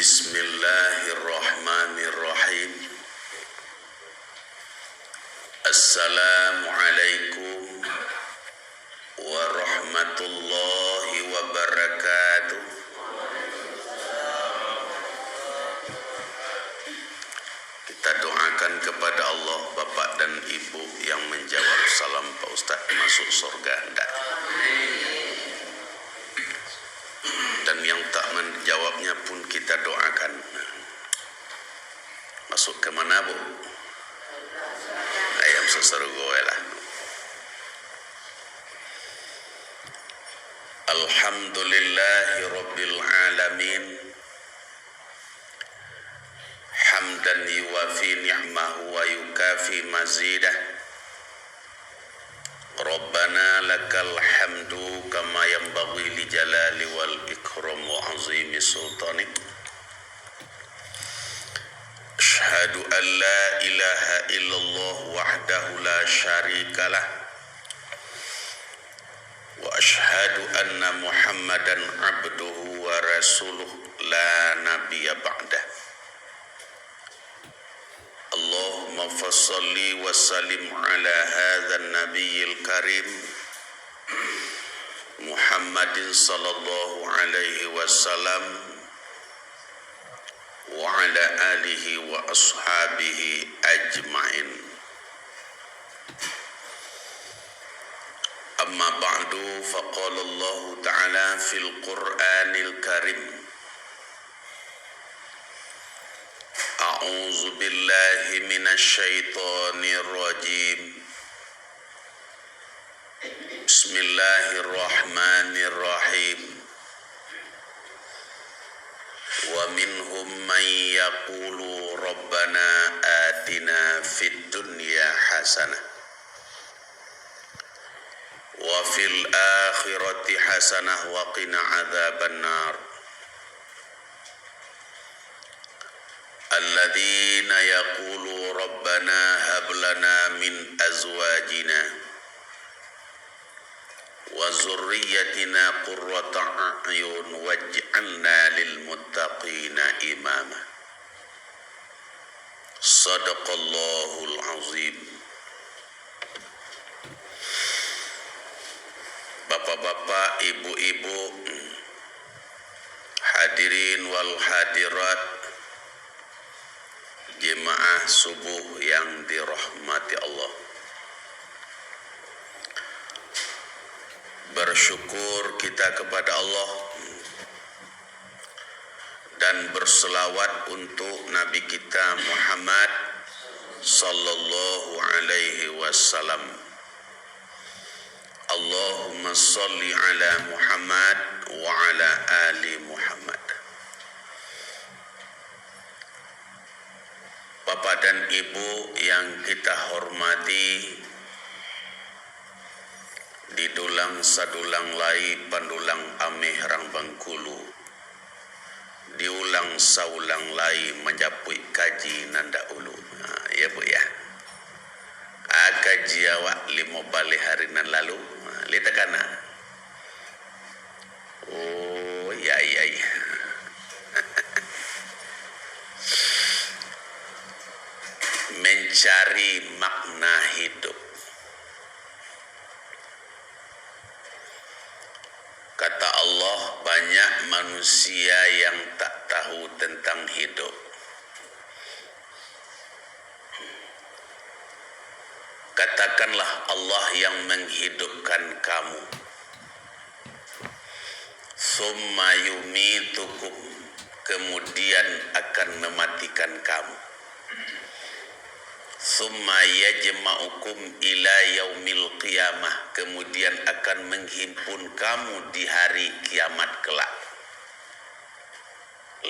Bismillahirrahmanirrahim. Assalamualaikum warahmatullahi wabarakatuh. Kita doakan kepada Allah Bapak dan Ibu yang menjawab salam Pak Ustaz masuk surga hendak. Dan yang tak menjawabnya pun kita doakan. Masuk ke mana, Bu? Ayam sesergo lah. Alhamdulillahi Rabbil Alamin. Hamdan yuwafi ni'mahu wa yukafi mazidah. Rabbana lakal hamdu kama yanbaghi li jalali wal ikram wa azimi sultanik. Ashhadu an la ilaha illallah wahdahu la syarikalah. Wa ashhadu anna Muhammadan abduhu wa rasuluh la nabiyya ba'dah. Allahumma fassalli wa sallim ala hadzal nabiyil karim Muhammadin sallallahu alaihi wasallam wa ala alihi wa ashabihi ajma'in. Amma ba'du, faqala Allah ta'ala fil Qur'anil karim. A'udzu billahi minasy syaithanir rajim. Bismillahirrahmanirrahim. Wa minhum man yaqulu rabbana atina fid dunya hasanah wa fil akhirati hasanah wa qina adzabannar. Alladzina yaqulu rabbana hab lana min azwajina wa zurriyyatina qurrata a'yun waj'alna lil muttaqina imama. Shadaqallahul azim. Bapak-bapak, ibu-ibu, hadirin wal hadirat, jemaah subuh yang dirahmati Allah. Bersyukur kita kepada Allah dan berselawat untuk Nabi kita Muhammad sallallahu alaihi wasallam. Allahumma salli ala Muhammad wa ala ali Muhammad. Bapak dan Ibu yang kita hormati, di dulang sadulang lai pandulang ameh rang Bangkulu, diulang saulang lai menjapui kaji nanda ulu. Ya Bu ya. Kaji awak 5 balik hari nan lalu. Lihat kana. Oh ya. Mencari makna hidup. Kata Allah, banyak manusia yang tak tahu tentang hidup. Katakanlah Allah yang menghidupkan kamu. Summa yumitukum, kemudian akan mematikan kamu. Summa yajma'ukum ila yaumil qiyamah, kemudian akan menghimpun kamu di hari kiamat kelak.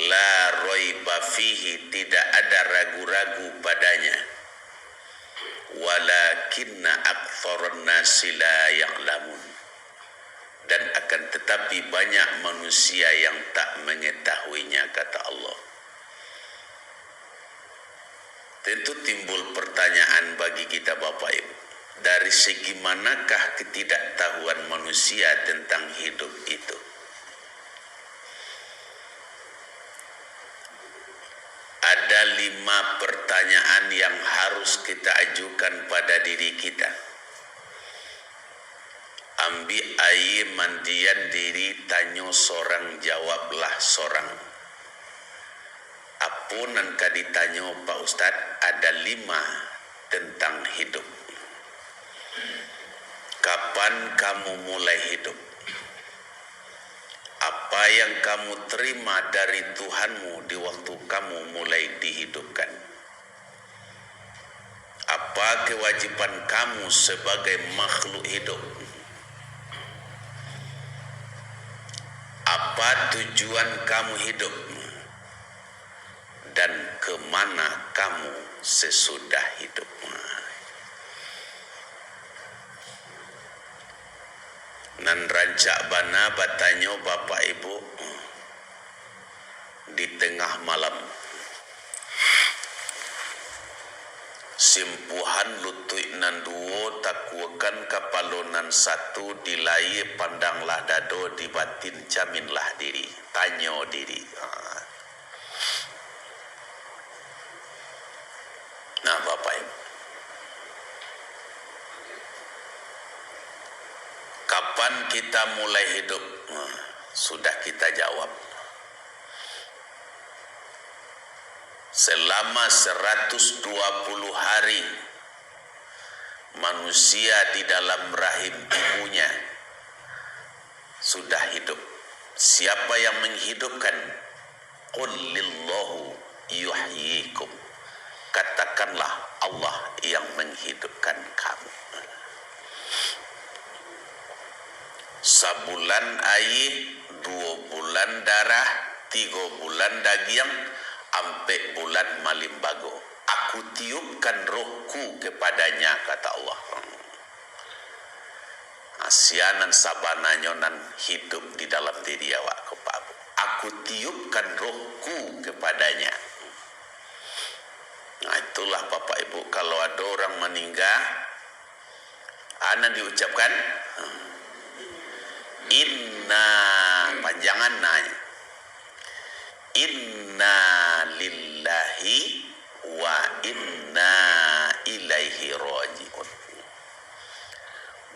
La raiba fihi, tidak ada ragu-ragu padanya. Walakinna aktsarun nasi la ya'lamun, dan akan tetapi banyak manusia yang tak mengetahuinya, kata Allah. Tentu timbul pertanyaan bagi kita Bapak Ibu, dari segi manakah ketidaktahuan manusia tentang hidup itu? pertanyaan yang harus kita ajukan pada diri kita. Ambil air mandian diri, tanya sorang, jawablah sorang. Apunan ka ditanya Pak Ustadz, ada 5 tentang hidup. Kapan kamu mulai hidup? Apa yang kamu terima dari Tuhanmu di waktu kamu mulai dihidupkan? Apa kewajiban kamu sebagai makhluk hidup? Apa tujuan kamu hidup? Dan kemana kamu sesudah hidup? Nan rancak bana batanyo Bapak Ibu di tengah malam. Simpuhan lutui nan duo takuakan kapalonan satu dilai pandanglah dado di batin jaminlah diri. Tanyo diri. Nah Bapak Ibu, kapan kita mulai hidup? Sudah kita jawab. Selama 120 hari manusia di dalam rahim ibunya sudah hidup. Siapa yang menghidupkan? Qul lillahu yuhyikum. Katakanlah Allah yang menghidupkan kamu. Sebulan air, 2 bulan darah, 3 bulan daging, sampai bulan malimbago. Aku tiupkan rohku kepadanya, kata Allah. Asianan sabananya nan hidup di dalam diri awak kepabu. Aku tiupkan rohku kepadanya. Nah itulah Bapak Ibu, kalau ada orang meninggal, ana diucapkan inna, panjangan nanya, inna lillahi wa inna ilaihi raji'un.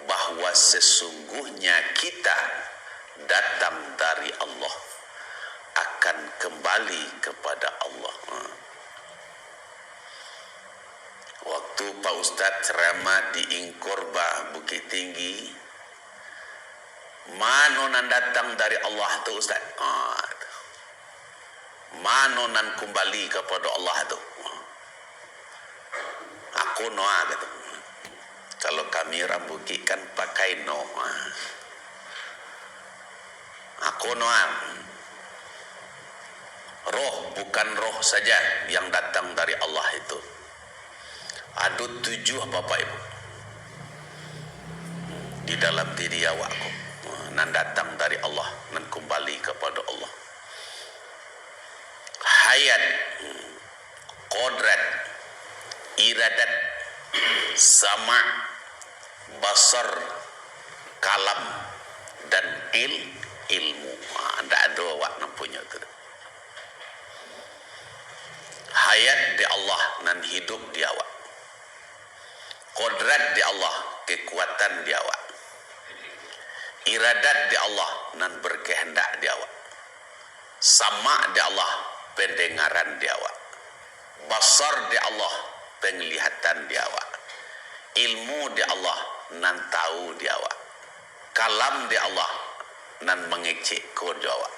Bahwa sesungguhnya kita datang dari Allah, akan kembali kepada Allah. Waktu Pak Ustadz ceramah di Ingkorba Bukit Tinggi, manonan datang dari Allah tu Ustaz. Manonan kembali kepada Allah tu. Aku noa gitu. Kalau kami rambuki kan pakai no. Aku noa. Roh bukan roh saja yang datang dari Allah itu. Ada 7 Bapak Ibu di dalam diri awakku. Nan datang dari Allah, nan kembali kepada Allah. Hayat, kodrat, iradat, sama, basar, kalam, dan ilmu. Anda ada awak nan punya itu. Hayat di Allah, nan hidup di awak. Kodrat di Allah, kekuatan di awak. Iradat di Allah, nan berkehendak di awak. Sama di Allah, pendengaran di awak. Basar di Allah, penglihatan di awak. Ilmu di Allah, nan tahu di awak. Kalam di Allah, nan mengecek di awak.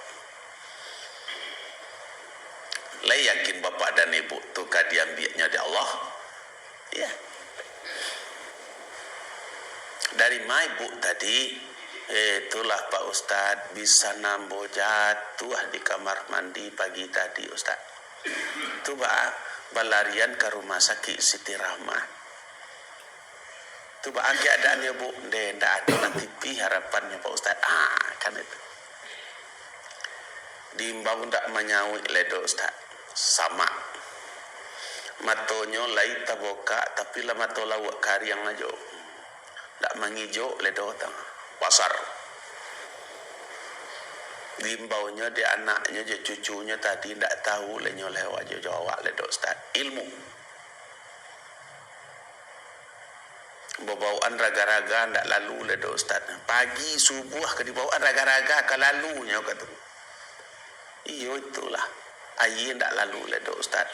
Lai yakin Bapak dan Ibu tu kadiambiaknya di Allah? Ya. Dari mai Bu tadi, itulah Pak Ustadz bisa nambo jatuh di kamar mandi pagi tadi Ustadz. Itu balarian ke rumah sakit Siti Rahmat. Itu keadaannya Bu, ndak ada nanti harapannya Pak Ustadz. Kan itu. Diimbau ndak menyawi ledo Ustadz. Sama. Matonyo lai taboka tapi lah mato lawak kari yang ajo. Tak mengijo ledo tang pasar. Limbaunya di anaknya, di cucunya tadi ndak tahu le nyoleh wajah jawab le dok Ustaz. Ilmu. Bawaan raga-raga ndak lalu le dok Ustaz. Pagi subuh ke dibawaan raga-raga ke lalunya kata. Iyo itulah. Ayi ndak lalu le dok Ustaz.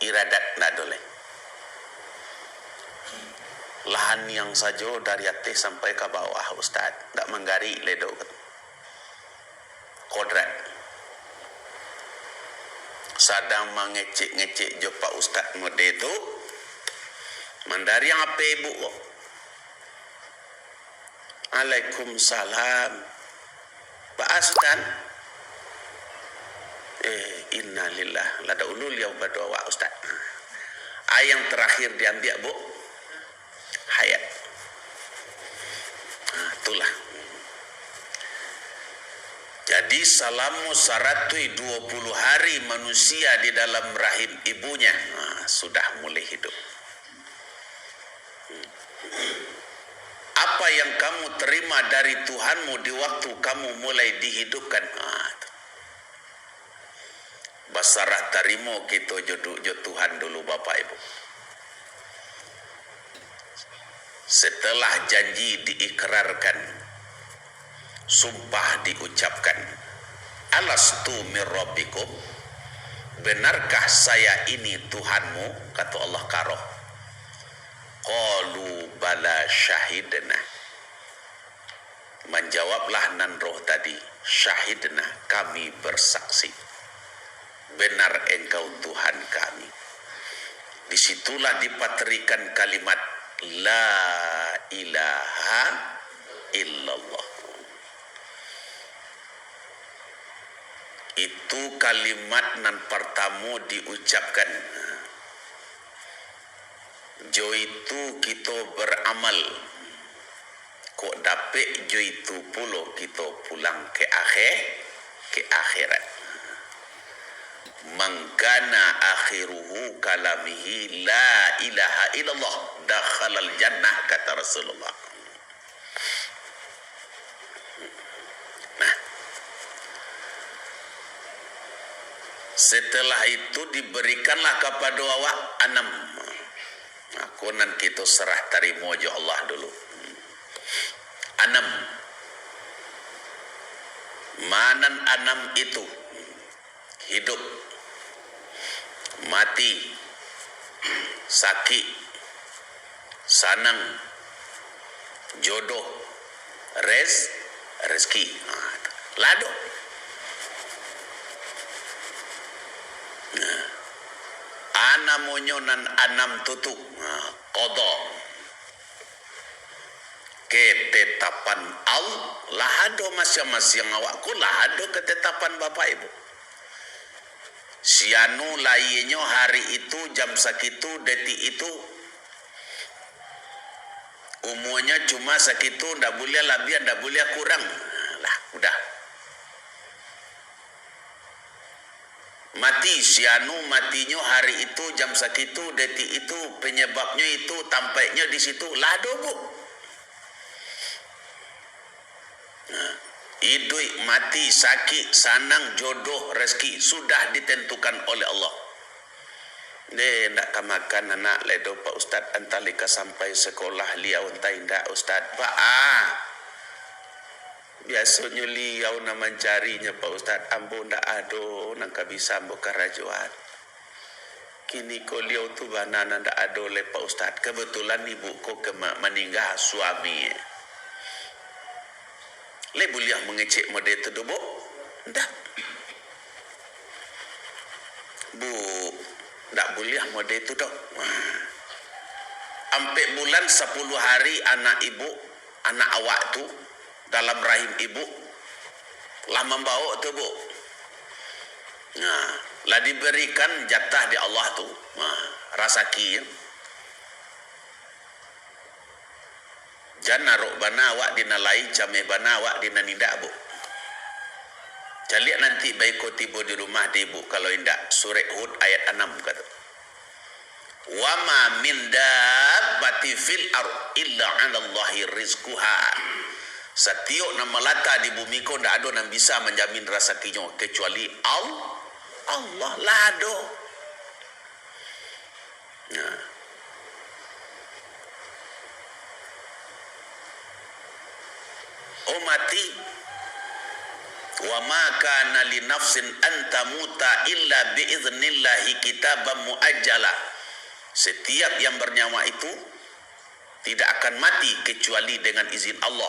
Iradat ndak boleh. Lahan yang saja dari atas sampai ke bawah Ustaz, tak menggari ledo kodrat. Sadang mengecek-ngecek jo Pak Ustaz mode itu mandari yang apa ibu kok. Waalaikumsalam Pak Ustaz. Innalillah lada ulul ya berdoa Ustaz. Ayat terakhir diambil bu hayat. Itulah. Jadi selama 120 hari manusia di dalam rahim ibunya sudah mulai hidup. Apa yang kamu terima dari Tuhanmu di waktu kamu mulai dihidupkan? Basarah tarimo kita jodoh Tuhan dulu Bapak Ibu. Setelah janji diikrarkan, sumpah diucapkan, alastu mir rabbikum, benarkah saya ini Tuhanmu? Kata Allah karoh. Qalu bala syahidna. Menjawablah nan roh tadi, syahidna, kami bersaksi. Benar engkau Tuhan kami. Disitulah dipaterikan kalimat La ilaha illallah. Itu kalimat nan pertama diucapkan. Jo itu kita beramal. Kok dapet jo itu pula kita pulang ke akhirat. Mangkana akhiruhu kalamihi la ilaha illallah dakhalal jannah, kata Rasulullah. Nah, setelah itu diberikanlah kepada awak 6. Aku nan kita serah terima jo Allah dulu. 6. Manan 6 itu? Hidup, mati, sakit, sanang, jodoh, rezeki, lado. Ana monyonan 6 tutuk, qada. Ketetapan Allah, lahado masing-masing awakku, lahado ketetapan Bapak Ibu. Sianu lainnya hari itu jam segitu detik itu umurnya cuma segitu, ndak boleh lebih, ndak boleh kurang. Lah, udah. Mati sianu matinya hari itu jam segitu detik itu, penyebabnya itu tampaknya di situ. Lado bu. Hidup, mati, sakit, sanang, jodoh, rezeki sudah ditentukan oleh Allah. Ndak kamakan anak ledo Pak Ustaz antalika sampai sekolah liau entai ndak Ustaz Pak. Biasanya liau na mencarinya Pak Ustaz ambo ndak ado nang kabisa ambo karajuan. Kini ko liau tu banana ndak ado le Pak Ustaz. Kebetulan ibu ko meninggal suami. Le boleh mengecek mode itu do bu? Ndak. Bu, ndak boleh mode itu dok. Sampai bulan 10 hari anak ibu, anak awak tu dalam rahim ibu lah membawa tu bu. Nah, lah diberikan jatah di Allah tu. Rasaki ya. Jangan rok bana awak dinalai cameh bana awak dinanindak bu. Caliak nanti baik kau tiba di rumah di ibu kalau indak surah Hud ayat 6 kata. Wa ma min dabbati fil ard illa 'ala Allahi rizquha. Setiap na melata di bumi ko ndak ada yang bisa menjamin rezekinya kecuali Allah lah ada. Nah. Mati wa ma kana li nafsin an tamuta illa bi idznillahi kitaban muajjala. Setiap yang bernyawa itu tidak akan mati kecuali dengan izin Allah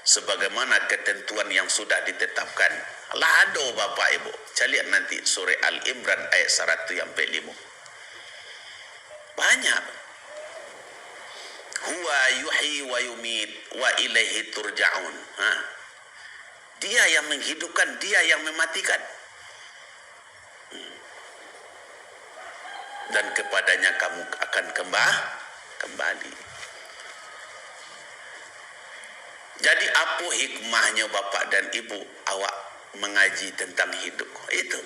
sebagaimana ketentuan yang sudah ditetapkan. Allah ada Bapak Ibu. Lihat nanti surah Al-Imran ayat 105. Banyak. Huwa yuhyi wa yumit wa ilaihi turja'un. Dia yang menghidupkan, dia yang mematikan. Dan kepadanya kamu akan kembali. Jadi apa hikmahnya Bapak dan Ibu awak mengaji tentang hidup? Itu.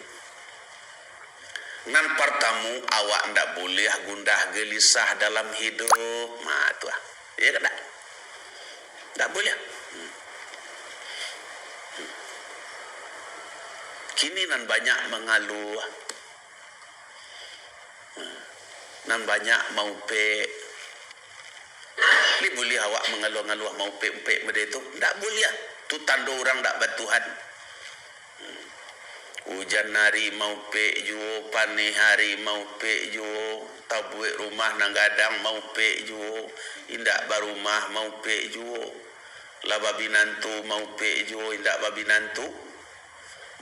Nan pertama awak ndak boleh gundah gelisah dalam hidup. Tu ah. Ya kan? Tak boleh. Kini nan banyak mengaluh. Nan banyak mau pe. Ni boleh awak mengaluh-ngaluh mau pe-pe benda itu? Tak boleh. Tu tanda orang tak bertuhan. Hujan hari mau pe juo, panih hari mau pe juo, tabuik rumah nang gadang mau pe juo, indak barumah mau pe juo, lah babi nantu mau pe juo, indak babi nantu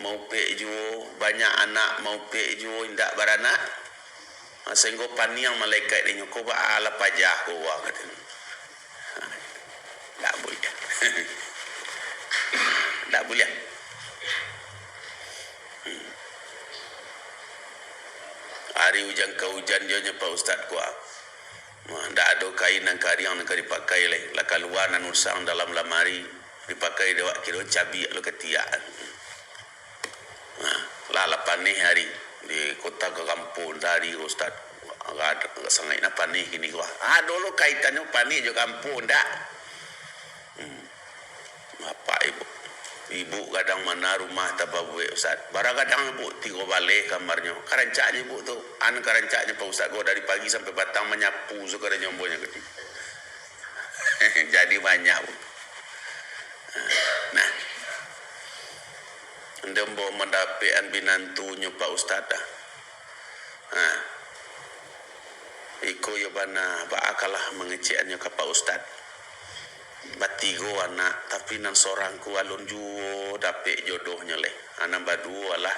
mau pe juo, banyak anak mau pe juo, indak baranak. Sehingga panih yang malaikat ni ko ba ala pajah ko wa kata. Tak boleh. Tak boleh. Hari hujan ke hujan dia Pak Ustaz kuah. Ndak ada kain dan kariang nak dipakai leh. Lah keluar nan usang dalam lamari dipakai dia wak kira cabi lo ketiak. Lah lapan ni hari di kota ke kampung dari Ustaz. Agak sangat nak panih gini kuah. Dulu kaitannya panih je kampung ndak. Bapak Ibu. Ibu kadang mana rumah tabawe Ustaz. Barang kadang ibu tiga balik kamarnya. Karancaknya ibu tu. Karancaknya Pak Ustaz gua dari pagi sampai petang menyapu suka ada nyombonya gitu. Jadi banyak. Nah. Ndembo mendapian binantunya Pak Ustaz dah. Iko yo bana baakalah mengeceannya ke Pak Ustaz. Batigo anak tapi nan seorang ku alun juo dapet jodohnya leh anak berdua lah.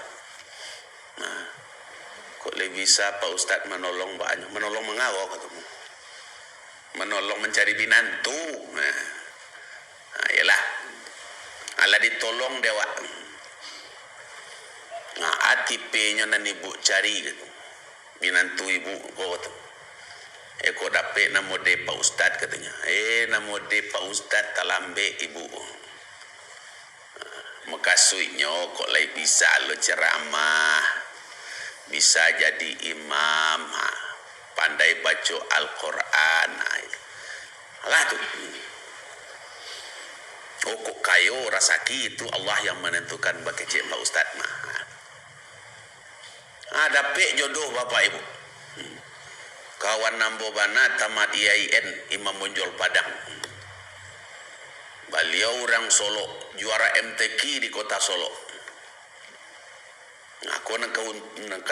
Kok lebih bisa Pak Ustaz menolong banyak, menolong mengawal ketemu, menolong mencari binantu. Yalah, ala ditolong dewa. ATP-nya nan ibu cari gitu, binantu ibu kok. Eko dapet namo de Pak Ustaz katanya. Namo de Pak Ustaz talambe ibu. Makasuinyo kok lai bisa lo ceramah. Bisa jadi imam. Pandai baca Al-Quran. Alah tu. Kok kayo rasaki itu Allah yang menentukan bagi cik Pak Ustaz mah. Dapet jodoh Bapak Ibu. Kawan nambo bana tamat IAIN Imam Bonjol Padang. Beliau orang Solo, juara MTQ di kota Solo. Aku nak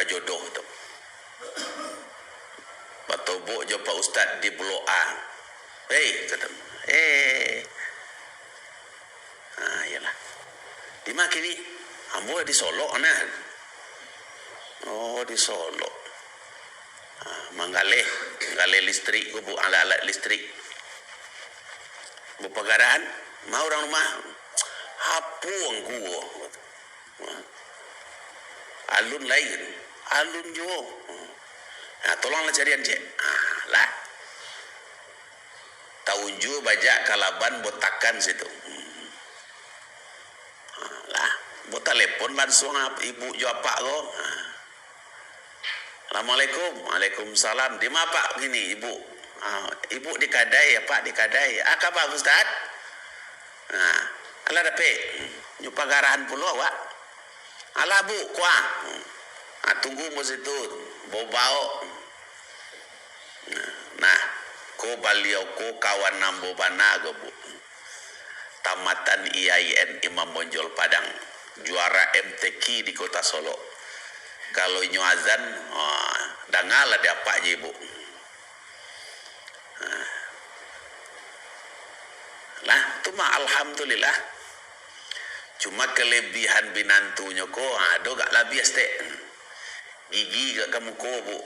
jodoh tu. Batobo jo Pak Ustaz di Pulau A. Kata. Yalah. Di mana kini? Ambo di Solo nah. Oh, di Solo. Manggale listrik, bu alat listrik. Bu pegadaan, mau orang rumah, hapuang gua. Alun lain, alun jo. Tolonglah carian cek. Lah. Tahun jo bajak kalaban botakan situ. Lah, bu telepon langsung ibu jo apa ko. Assalamualaikum. Waalaikumsalam. Di mana Pak gini ibu? Ibu di Kadai ya Pak, di Kadai. Apa Ustaz? Nah, ala dapat nyu pagarahan pulo awak. Ala bu kuah. Tunggu mo situ bobao. Nah, ko baliau ko kawan nambo banago bu. Tamatan IAIN Imam Bonjol Padang, juara MTQ di Kota Solo. Kalau nyu azan, dangala dia apa je bu. Lah, tu mah alhamdulillah. Cuma kelebihan binantunya ko, ado gak labias teh. Gigi gak kamu ko bu.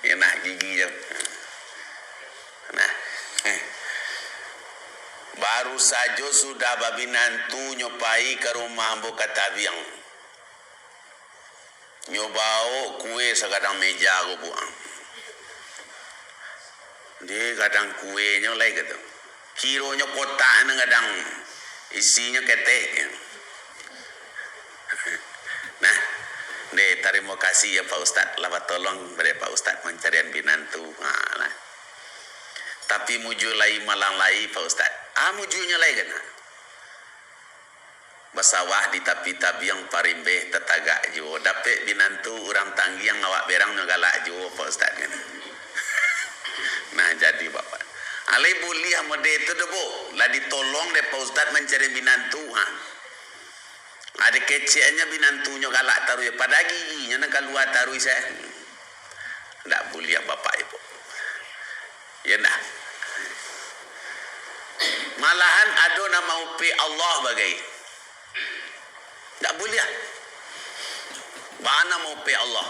Ya nah gigi je. Nah, baru saja sudah babinantu nyopai ke rumah Ambo Katabiang. Nyobao kue sekadang meja aku buang. Dia kadang kuenya lagi gitu. Kironya kotak nang kadang isinya ketek. Nah, terima kasih ya Pak Ustadz. Lama tolong pada Pak Ustadz mencarian binantu. Nah, tapi mujulai malang lai Pak Ustadz. Mujunya lai kan. Basawah di tapi-tapi yang parimbe tetagak jo. Dapet binantu orang tanggi yang ngawak berang ngalak jo Pak Ustadz kan. Nah jadi Bapak. Alai buliah mode itu debo. Lah ditolong deh Pak Ustadz mencari binantu. Ada keceknya binantunya galak taruh ya. Pada giginya nak keluar taruh saya. Tak buliah Bapak Ibu. Ya dah. Malahan ada nama upi Allah bagai. Tak boleh. Bana mau upi Allah.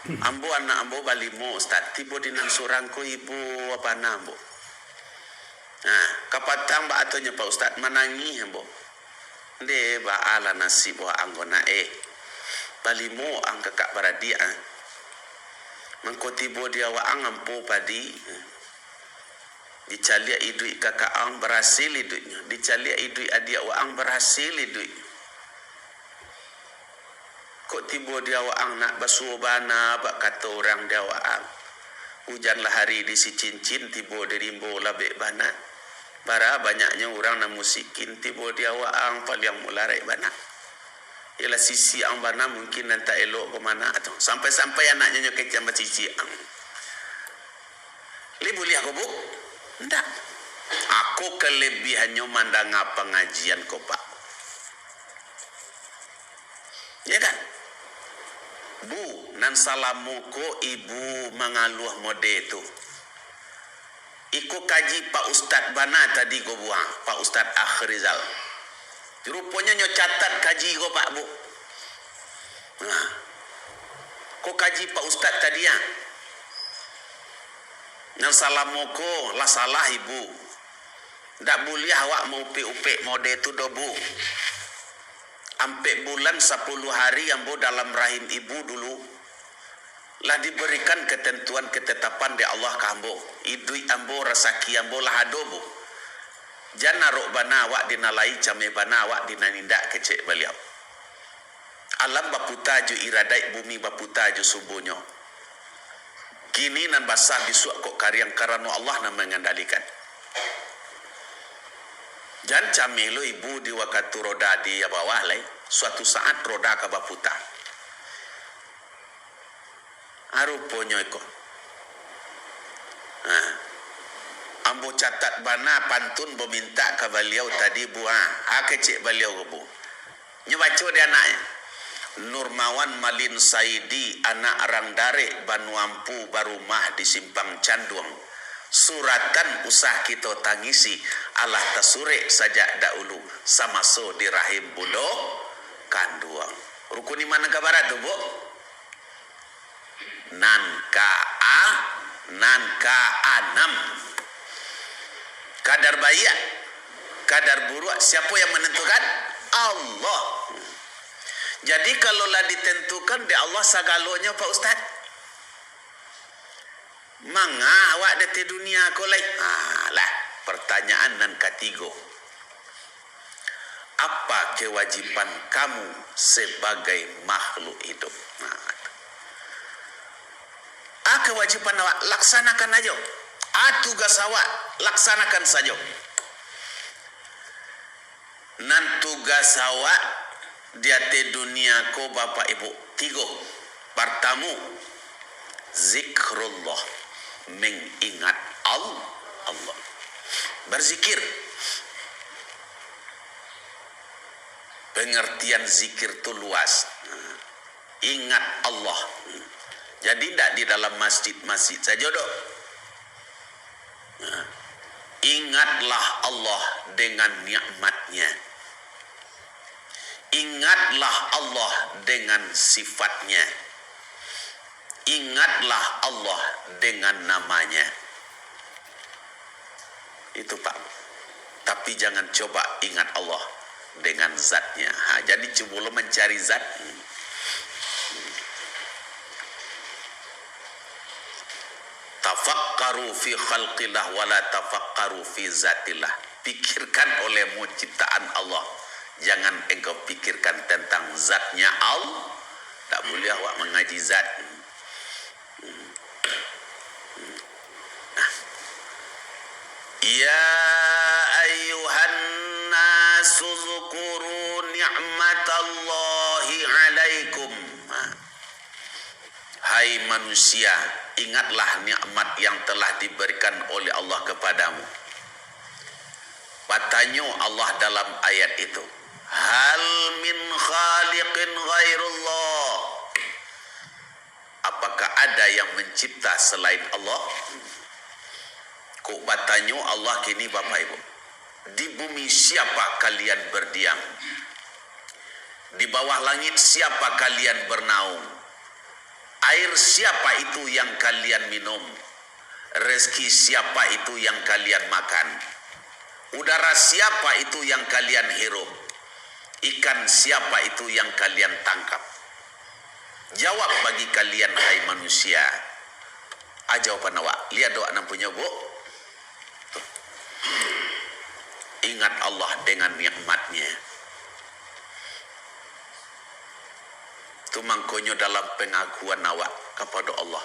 Ambo anak ambo balimo Ustaz. Tiba di nang surangku ibu apa nambo. Nah, kapatang ba atonya Pak Ustaz manangi ambo. De ba ala nasib wa anggona balimo ang kakak baradia. Mangko tiba dia wa angampo padi. Dicalia idui kakak ang berhasil idunya. Dicalia idui adik waang berhasil idunya. Kok tiba dia waang nak basuh bana, bak kata orang dia waang. Hujanlah hari di si cincin, tiba dari rimbo labek bana. Bara banyaknya orang nak musikin, tiba dia waang paling mularai bana. Ialah sisi ang bana mungkin nanti elok ke mana tu. Sampai-sampai anaknya nyokek sama cici ang. Li boleh aku bu? Tidak. Aku kelebihannya mandang pengajian kau Pak. Ya kan? Bu, nan salamuko ibu mengaluh mode itu. Iku kaji Pak Ustadz Bana tadi kau buang. Pak Ustadz Akhrizal. Rupanya nyo catat kaji kau Pak Bu. Nah, kau kaji Pak Ustadz tadi ya? Nan salamoko lah salah ibu. Tak boleh awak mau upe-upe mode itu dobu. Ampe bulan 10 hari ambo dalam rahim ibu dulu. Lah diberikan ketentuan ketetapan di Allah kambo. Idui ambo rasaki ambo lah adobo. Jangan rok bana awak dinalai came bana awak dinanindak kecek beliau. Alam baputa ju iradai bumi baputa ju subuhnya. Kini nan basah bisuak kok karyang karano Allah nan mengendalikan. Jangan camilo ibu di waktu roda di bawah lai. Suatu saat roda ke baputa. Aruponyo iko. Nah, ambo catat bana pantun meminta ke beliau tadi buah. Kecik beliau bu. Nyebaco dia anaknya. Nurmawan Malin Saidi anak Rangdare Banuampu Barumah di Simpang Canduang. Suratan usah kita tangisi Allah tasure sajak dahulu samaso di rahim budo kanduang. Rukuni mana kabar tu bu? Nanka A6. Kadar bayi, kadar buruk siapa yang menentukan? Allah. Jadi kalaulah ditentukan di Allah sagalonya Pak Ustaz. Manga awak di dunia ko lai. Lah pertanyaan dan ketiga. Apa kewajiban kamu sebagai makhluk hidup? Kewajiban awak laksanakan aja. Tugas awak laksanakan saja. nan tugas awak dia te dunia ko Bapak Ibu tiga. Pertama, zikrullah, mengingat Allah. Berzikir. Pengertian zikir itu luas. Ingat Allah. Jadi tidak di dalam masjid-masjid saja dok. Ingatlah Allah dengan nikmatnya. Ingatlah Allah dengan sifatnya. Ingatlah Allah dengan namanya. Itu Pak. Tapi jangan coba ingat Allah dengan zatnya. Jadi coba mencari zat. Tafakkaru fi khalqillah wala tafakkaru fi zatillah. Pikirkan olehmu ciptaan Allah. Jangan engkau pikirkan tentang zatnya Allah. Tak boleh awak mengaji zat. Ya ayyuhan nasu zukuru ni'matallahi alaikum. Hai manusia, ingatlah nikmat yang telah diberikan oleh Allah kepadamu. Katanya Allah dalam ayat itu, hal min khaliqin ghairullah. Apakah ada yang mencipta selain Allah? Kok batanya Allah kini Bapak Ibu, di bumi siapa kalian berdiam? Di bawah langit siapa kalian bernaung? Air siapa itu yang kalian minum? Rezeki siapa itu yang kalian makan? Udara siapa itu yang kalian hirup? Ikan siapa itu yang kalian tangkap? Jawab bagi kalian hai manusia. Jawaban awak. Lihat doa nan punya bu. Ingat Allah dengan nikmatnya. Itu mangkonyo dalam pengakuan awak kepada Allah.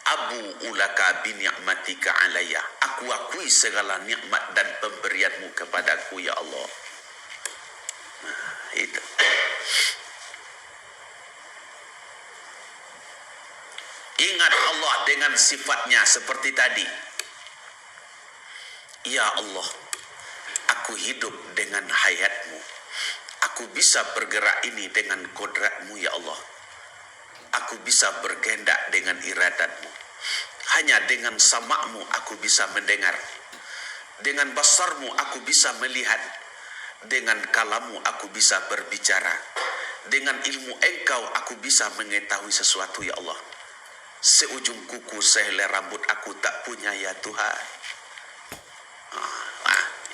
Abu ulaka bi ni'matika alayya. Aku akui segala nikmat dan pemberianmu kepadaku ya Allah. Itu. Ingat Allah dengan sifatnya seperti tadi. Ya Allah, aku hidup dengan hayatmu. Aku bisa bergerak ini dengan kodratmu ya Allah. Aku bisa bergendak dengan iradatmu. Hanya dengan samakmu aku bisa mendengar. Dengan basarmu aku bisa melihat. Dengan kalammu aku bisa berbicara. Dengan ilmu engkau aku bisa mengetahui sesuatu ya Allah. Seujung kuku sehelai rambut aku tak punya ya Tuhan.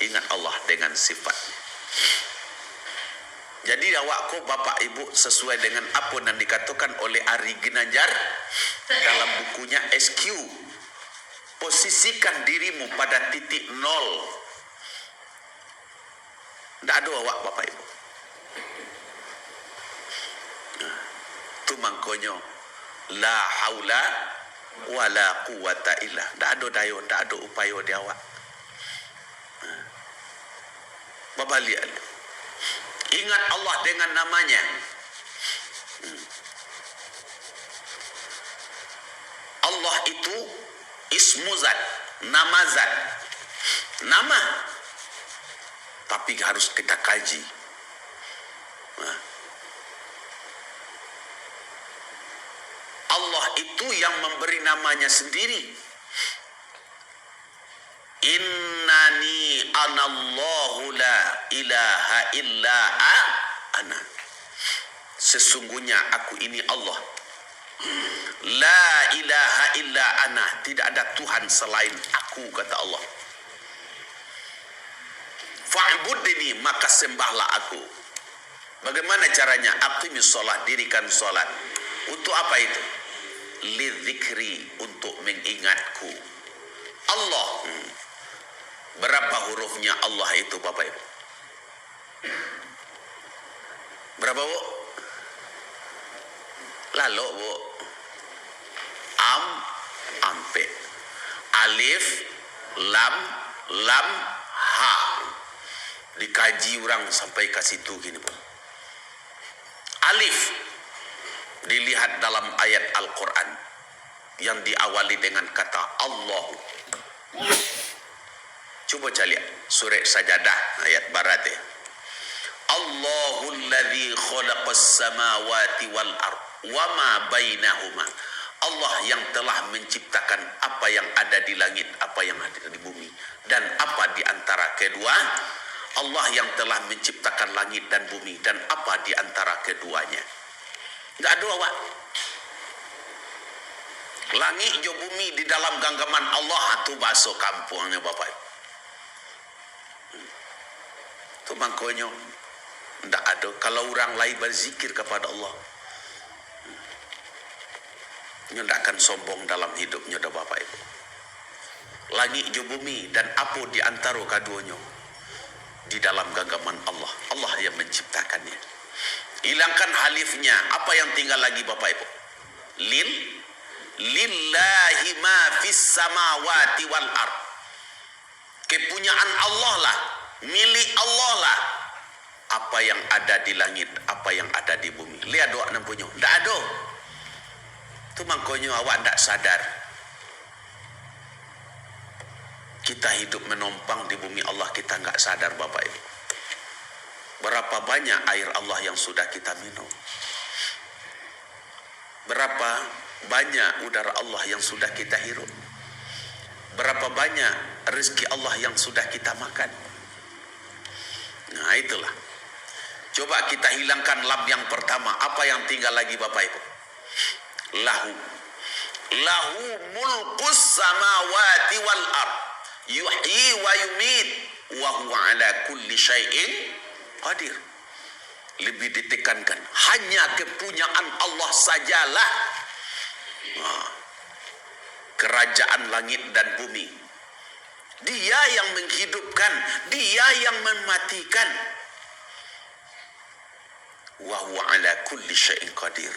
Ingat Allah dengan sifatnya. Jadi awakku Bapak Ibu sesuai dengan apa yang dikatakan oleh Ari Ginanjar dalam bukunya SQ. Posisikan dirimu pada titik nol. Tidak ada awak Bapak Ibu. Itu mangkonyo. La haula wa la quwata illa. Tak ada daya, tak ada upaya di awak. Babalik. Ingat Allah dengan namanya. Allah itu ismu zat, nama zat. Nama. Tapi harus kita kaji. Allah itu yang memberi namanya sendiri. Innani anallahu la ilaha illa ana. Sesungguhnya aku ini Allah. La ilaha illa ana. Tidak ada Tuhan selain aku, kata Allah. Fa'budni, maka sembahlah aku. Bagaimana caranya? Aqimis sholat, dirikan sholat. Untuk apa itu? Lidzikri, untuk mengingatku. Allah. Berapa hurufnya Allah itu Bapak Ibu? Berapa Bu? Lalu Bu. Ampe. Alif, lam, ha. Dikaji orang sampai ke situ gini, Bu. Alif dilihat dalam ayat Al-Quran yang diawali dengan kata Allahu. Coba cari surah Sajadah ayat barat ya. Allahul ladzi khalaqas samawati wal ard wa ma bainahuma. Allah yang telah menciptakan apa yang ada di langit, apa yang ada di bumi, dan apa di antara kedua. Allah yang telah menciptakan langit dan bumi dan apa di antara keduanya. Enggak ada awak. Langit jo bumi di dalam genggaman Allah itu bahasa kampungnya Bapak. Itu makanya enggak ada kalau orang lain berzikir kepada Allah. Nya ndak akan sombong dalam hidupnya dah Bapak Ibu. Langit jo bumi dan apa di antara keduanya di dalam genggaman Allah. Allah yang menciptakannya. Hilangkan alifnya. Apa yang tinggal lagi Bapak Ibu? Lillahi ma fis samawati wal ard. Kepunyaan Allah lah, milik Allah lah. Apa yang ada di langit, apa yang ada di bumi. Lihat doa nampunya. Ndak ada. Itu makanya awak ndak sadar. Kita hidup menompang di bumi Allah, kita nggak sadar Bapak Ibu. Berapa banyak air Allah yang sudah kita minum. Berapa banyak udara Allah yang sudah kita hirup. Berapa banyak rezeki Allah yang sudah kita makan. Nah itulah. Coba kita hilangkan lam yang pertama. Apa yang tinggal lagi Bapak Ibu? Lahu mulkus samawati wal ard. Yuhyi wa yumit wa huwa ala kulli syai'in qadir. Lebih ditekankan hanya kepunyaan Allah sajalah kerajaan langit dan bumi. Dia yang menghidupkan, dia yang mematikan. Wa huwa ala kulli syai'in qadir.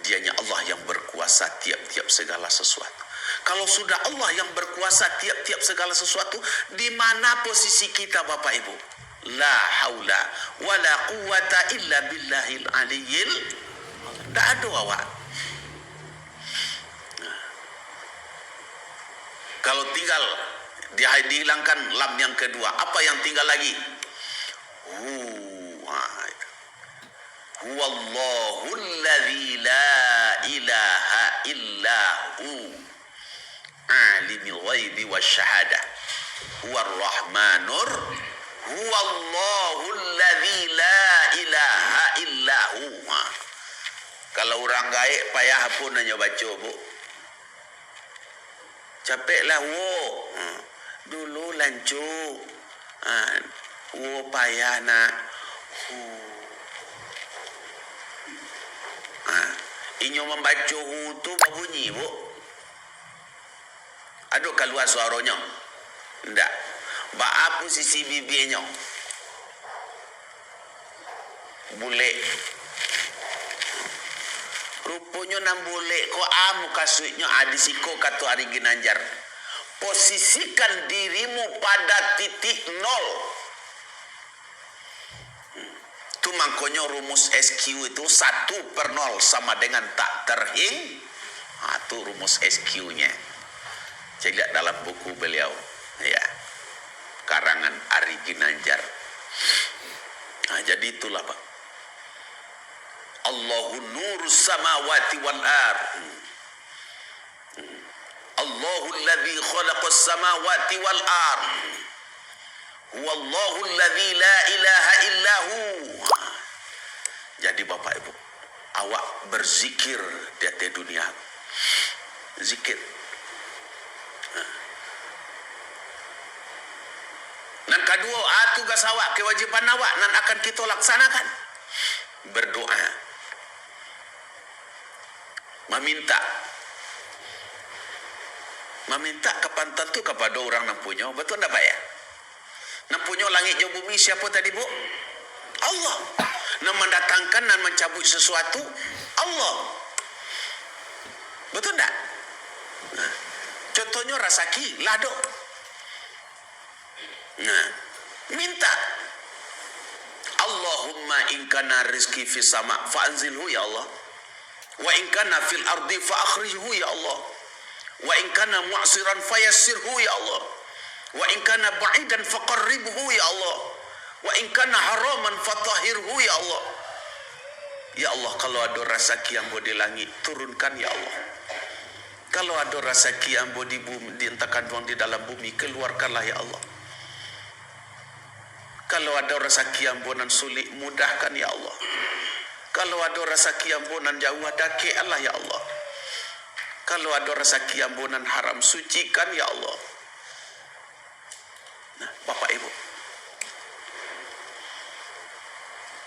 Dianya Allah yang berkuasa tiap-tiap segala sesuatu. Kalau sudah Allah yang berkuasa tiap-tiap segala sesuatu, di mana posisi kita Bapak Ibu? La haula wala quwata illa billahil aliyyil. Tak ada awak. Kalau tinggal dihilangkan lam yang kedua, apa yang tinggal lagi? Huwallahul ladzi la ilaha illahu alimul ghaibi wasyahadah huwar rahmanur huwallahul ladzi la ilaha illahu. Kalau orang gaib payah pun hanya baca Bu. Capeklah wo. Dulu lancuk. Wo payah nak. Inyo membaca hu tu berbunyi Bu. Aduk keluar suaranya? Enggak. Apa sisi bibirnya? Bulik. Rupanya nam bulik ko muka suitnya di siko kata Ari Ginanjar. Posisikan dirimu pada titik nol. Itu makanya rumus SQ itu 1/0 sama dengan tak terhing. Itu rumus SQ-nya. Saya lihat dalam buku beliau. Ya. Karangan Ari Ginanjar. Jadi itulah Pak. Allahu nurus samawati wal ard. Allahu alladhi khalaqas samawati wal ard. Huwallahu alladhi la ilaha illahu. Jadi Bapak Ibu, awak berzikir di atas dunia. Zikir. Dan kedua, tugas awak, kewajiban awak nan akan kita laksanakan. Berdoa. Meminta kepantan tu kepada orang yang punya. Betul tak Pak ya? Yang punya langit dan bumi siapa tadi Bu? Allah. Yang mendatangkan dan mencabut sesuatu Allah. Betul tak? Contohnya rasaki, lado. Minta. Allahumma in kana rizki fis sama fa'anzilhu ya Allah. Wa in kana fil ardi fa'akhrijhu ya Allah. Wa in kana mu'siran fayassirhu ya Allah. Wa in kana ba'idan faqarribhu ya Allah. Wa in kana haraman fatahhirhu ya Allah. Ya Allah, kalau ada rezeki yang di langit, turunkan ya Allah. Kalau ada rezeki yang di bumi, dientahkan buang di dalam bumi, keluarkanlah ya Allah. Kalau ada rezeki yang bonan sulit, mudahkan ya Allah. Kalau ada rezeki yang bonan jauh, daki Allah ya Allah. Kalau ada rezeki yang bonan haram, sucikan ya Allah. Nah, Bapak Ibu.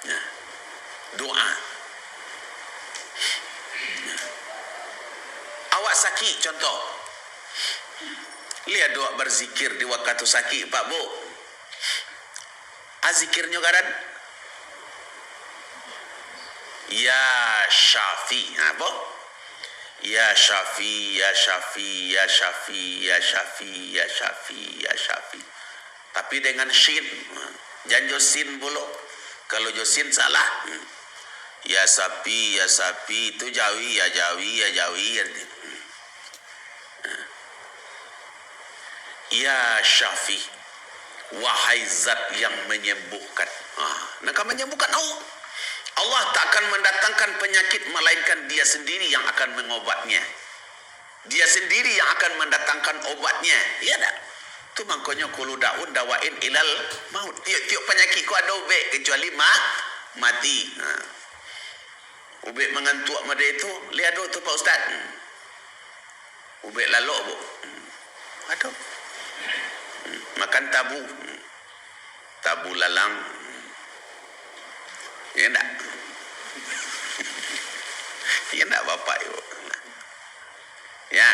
Nah, doa. Nah. Awak sakit contoh. Lihat doa berzikir di waktu sakit, Pak Bu. Azikirnya garan Ya Syafi. Apa? Ya Syafi, Ya Syafi, Ya Syafi, Ya Syafi, Ya Syafi, Ya Syafi. Tapi dengan shin. Jangan josin bulu. Kalau josin salah. Ya Sapi, Ya Sapi. Itu Jawi, Ya Jawi, Ya Jawi. Ya Syafi. Wahai zat yang menyembuhkan. Maka menyembuhkan Allah. Allah tak akan mendatangkan penyakit melainkan dia sendiri yang akan mengobatnya. Dia sendiri yang akan mendatangkan obatnya. Ya tak? Itu makanya kulu daun dawain ilal maut. Tiap-tiap penyakit ku ada ubek kecuali mati. Ubek mengantuk pada itu, lihat tu Pak Ustaz. Ubek lalok bu. Aduh. Makan tabu lalang. Ya enggak? Ya enggak Bapak Ibu? Ya.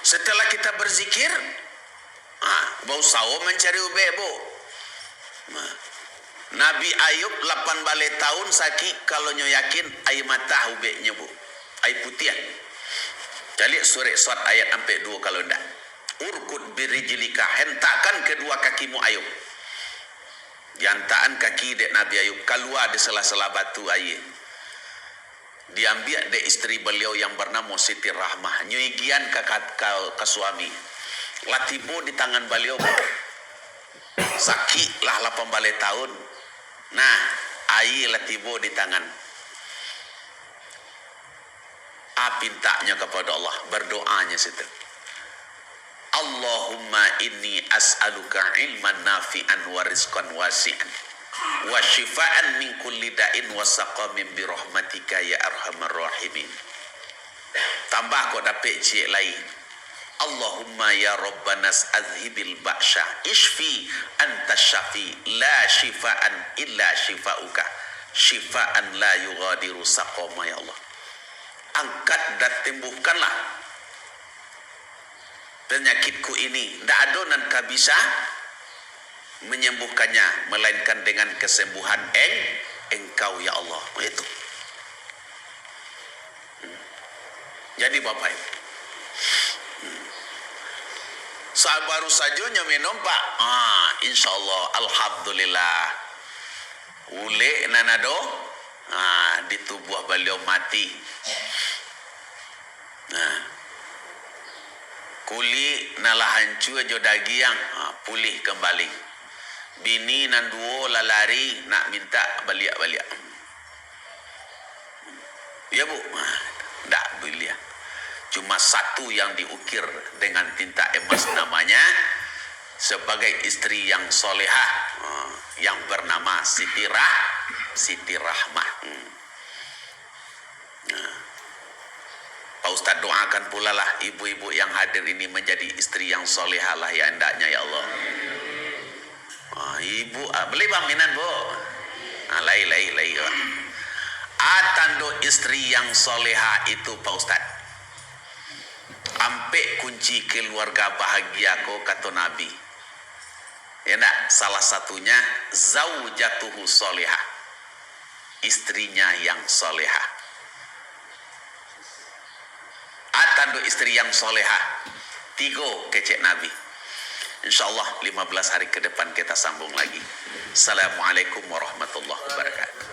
Setelah kita berzikir, bau sawo mencari ubek bu. Nabi Ayub 8 balai tahun sakit, kalau nyo yakin air mata ubeknya bu. Air putih. Jadi surah Sad ayat 2 kalau enggak. Urkud birijlika, hentakkan kedua kakimu Ayub. Diantaan kaki dek Nabi Ayub keluar di sela-sela batu air. Diambil dek istri beliau yang bernama Siti Rahmah. Nyuigian ke suami. Latibu di tangan beliau. Sakit lah 8 balai tahun. Nah, air latibu di tangan. Pintanya kepada Allah, berdoanya situ. Allahumma inni as'aluka ilman nafi'an wa rizqan wasi'an wa shifaan min kulli da'in wa saqamin bi rahmatika ya arhamar rahimin. Tambah kau dapat cik lain. Allahumma ya Rabbana azhibil ba'sha ishfi anta syafi la shifaan illa shifauka shifaan la yughadiru saqama ya Allah. Angkat dan tembuhkanlah penyakitku ini. Tak ada nan kau bisa menyembuhkannya melainkan dengan kesembuhan engkau ya Allah. Itu. Jadi Bapak Ibu, saat baru saja minum Pak, insyaallah alhamdulillah ule nanado di tubuh beliau mati. Kuli nalah hancur jo dagiang, pulih kembali. Bini nan duo lalari nak minta balik-balik. Ya bu, tak boleh. Cuma satu yang diukir dengan tinta emas namanya sebagai istri yang solehah, yang bernama Siti Rahmah. Pak Ustaz doakan pula lah ibu-ibu yang hadir ini menjadi istri yang solehah lah ya hendaknya ya Allah. Ibu beli baminan bu. Lai. Tando istri yang solehah itu Pak Ustaz. Ampe kunci keluarga bahagia ko kata Nabi. Ya enggak? Salah satunya zaujatuhu solehah. Istrinya yang solehah. Tando istri yang solehah. 3 kecek Nabi. Insyaallah 15 hari ke depan kita sambung lagi. Assalamualaikum warahmatullahi wabarakatuh.